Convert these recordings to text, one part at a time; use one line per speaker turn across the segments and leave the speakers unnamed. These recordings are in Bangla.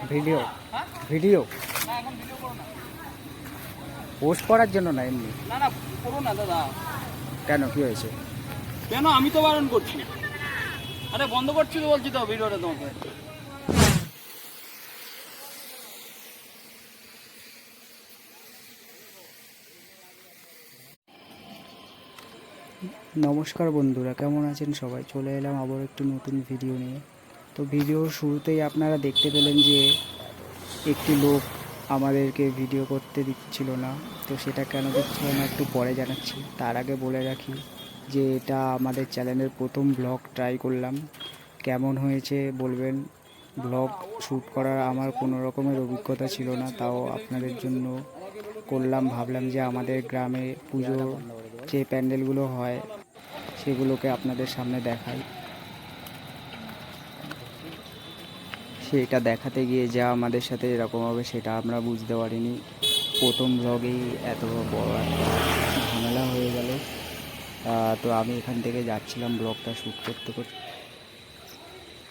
ভিডিও ভিডিও
না এখন ভিডিও করো না।
পোস্ট করার জন্য না, এমনি।
না না করো না দাদা।
কেন, কি হয়েছে?
কেন, আমি তো বারণ করছি। আরে বন্ধ করছি তো, বলছি তো ভিডিওটা তোমাকে।
নমস্কার বন্ধুরা, কেমন আছেন সবাই? চলে এলাম আবার একটি নতুন ভিডিও নিয়ে। তো ভিডিওর শুরুতেই আপনারা দেখতে পেলেন যে একটি লোক আমাদেরকে ভিডিও করতে দিচ্ছিল না। তো সেটা কেন দিচ্ছিল না একটু পরে জানাচ্ছি। তার আগে বলে রাখি যে এটা আমাদের চ্যানেলের প্রথম ব্লগ ট্রাই করলাম। কেমন হয়েছে বলবেন। ব্লগ শ্যুট করার আমার কোনো রকমের অভিজ্ঞতা ছিল না, তাও আপনাদের জন্য করলাম। ভাবলাম যে আমাদের গ্রামে পুজো যে প্যান্ডেলগুলো হয় সেগুলোকে আপনাদের সামনে দেখাই। সেটা দেখাতে গিয়ে যা আমাদের সাথে এরকম হবে সেটা আমরা বুঝতে পারিনি। প্রথম ব্লগেই এত বড় একটা ঝামেলা হয়ে গেল। তো আমি এখান থেকে যাচ্ছিলাম ব্লগটা শ্যুট করতে করতে।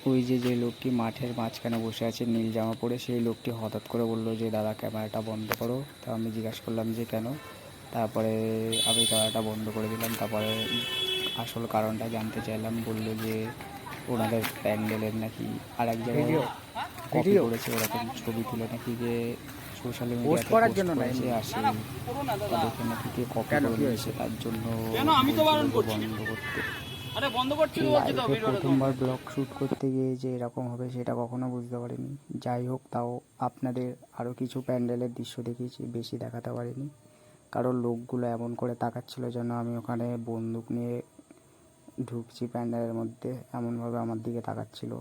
ওই যে লোকটি মাঠের মাঝখানে বসে আছে নীল জামা পরে, সেই লোকটি হঠাৎ করে বললো যে দাদা ক্যামেরাটা বন্ধ করো। তো আমি জিজ্ঞাসা করলাম যে কেন। তারপরে আমি ক্যামেরাটা বন্ধ করে দিলাম। তারপরে আসল কারণটা জানতে চাইলাম। বললো যে ওনাদের প্যান্ডেলের নাকি আর এক জায়গায় কপি করেছে, ওরকম ছবি তুলে নাকি যে সোশ্যাল মিডিয়াতে পোস্ট করেছে, আর সেই দেখে নাকি কে কপি করে নিয়েছে, তার জন্য
আমি তো বারণ
বলছিল যে
করছি।
বন্ধ করতে।
আরে বন্ধ করছি তো, বলছি তো
লাইফে
ভিডিওটা
প্রথমবার
তোমাকে।
ব্লগ শ্যুট করতে গিয়ে যে এরকম হবে সেটা কখনো বুঝতে পারিনি। যাই হোক, তাও আপনাদের আরও কিছু প্যান্ডেলের দৃশ্য দেখিয়েছি, বেশি দেখাতে পারিনি কারণ লোকগুলো এমন করে তাকাচ্ছিল যেন আমি ওখানে বন্দুক নিয়ে ঢুকছি প্যান্ডেলের মধ্যে, এমনভাবে আমার দিকে তাকাচ্ছিল।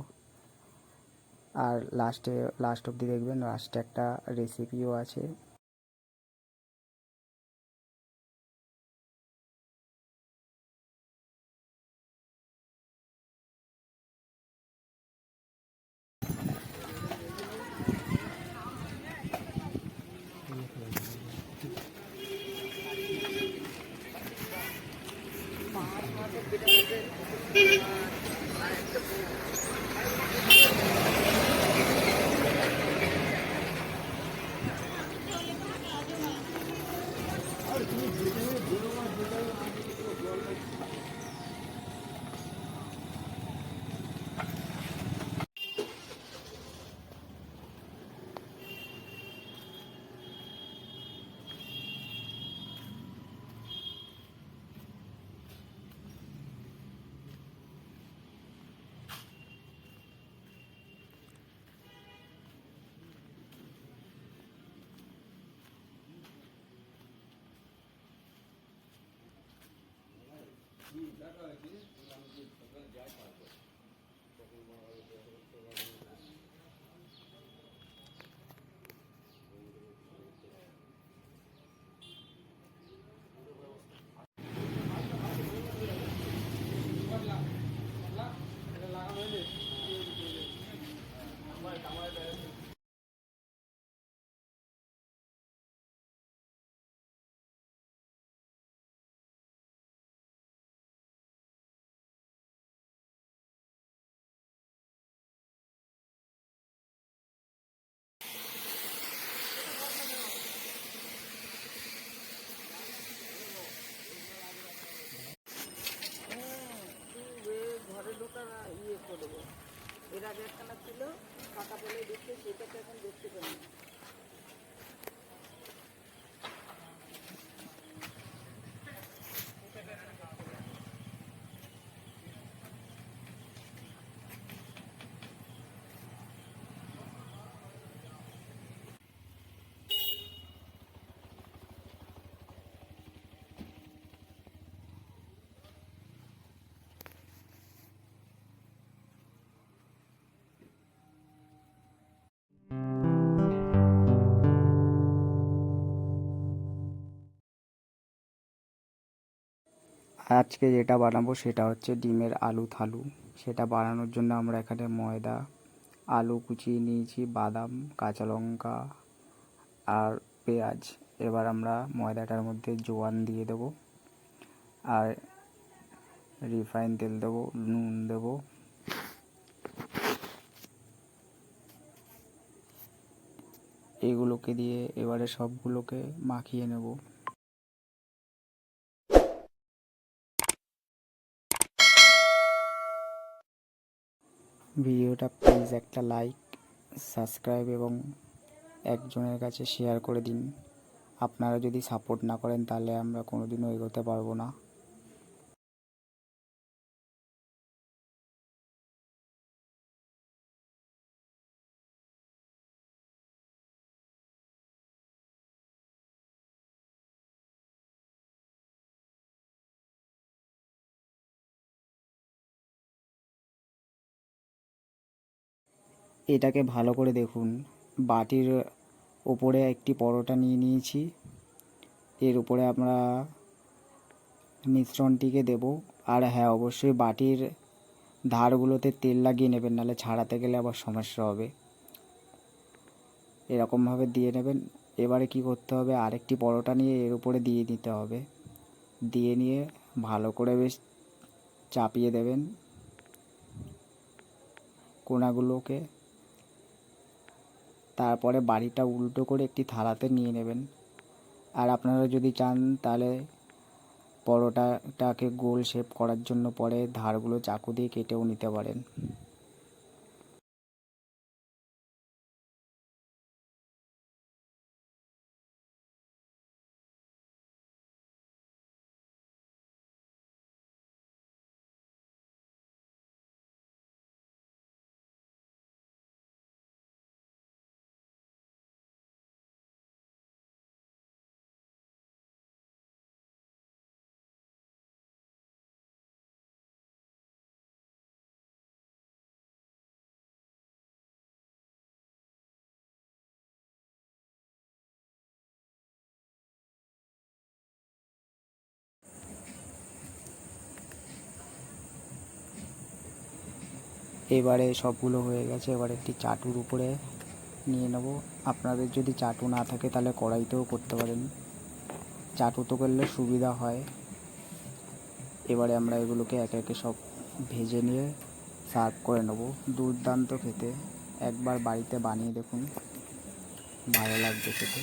আর লাস্ট অবধি দেখবেন, লাস্টে একটা রেসিপিও আছে।
ঘরে ঢোকার ইয়ে করবো। এর আগে একখানা ছিল, ফাঁকা পেলে দেখতে, সেটা তো এখন দেখতে পাই না।
আজকে যেটা বানাবো সেটা হচ্ছে ডিমের আলু থালু। সেটা বানানোর জন্য আমরা এখানে ময়দা, আলু কুচিয়ে নিয়েছি, বাদাম, কাঁচা লঙ্কা আর পেঁয়াজ। এবার আমরা ময়দাটার মধ্যে জোয়ান দিয়ে দেবো, আর রিফাইন তেল দেবো, নুন দেবো, এগুলোকে দিয়ে এবারে সবগুলোকে মাখিয়ে নেব। ভিডিওটা প্লিজ একটা লাইক, সাবস্ক্রাইব এবং একজনের কাছে শেয়ার করে দিন। আপনারা যদি সাপোর্ট না করেন তাহলে আমরা কোনোদিনও এগোতে পারবো না। এটাকে ভালো করে দেখুন। বাটির ওপরে একটি পরোটা নিয়ে নিয়েছি, এর উপরে আমরা মিশ্রণটিকে দেব। আর হ্যাঁ, অবশ্যই বাটির ধারগুলোতে তেল লাগিয়ে নেবেন, নাহলে ছাড়াতে গেলে আবার সমস্যা হবে। এরকমভাবে দিয়ে নেবেন। এবারে কি করতে হবে, আরেকটি পরোটা নিয়ে এর উপরে দিয়ে দিতে হবে। দিয়ে নিয়ে ভালো করে বেশ চাপিয়ে দেবেন কোণাগুলোকে। তারপরে বাটিটা উল্টো করে একটি থালাতে নিয়ে নেবেন। আর আপনারা যদি চান তাহলে পরোটাটাকে গোল শেপ করার জন্য পরে ধারগুলো চাকু দিয়ে কেটেও নিতে পারেন। এবারে সবগুলো হয়ে গেছে। এবার একটি চাটুর উপরে নিয়ে নেব। আপনাদের যদি চাটু না থাকে তাহলে কড়াইতেও করতে পারেন, চাটুতে করলে সুবিধা হয়। এবারে আমরা এগুলোকে একে একে সব ভেজে নিয়ে সার্ভ করে নেব। দুর্দান্ত খেতে, একবার বাড়িতে বানিয়ে দেখুন, ভালো লাগবে খেতে।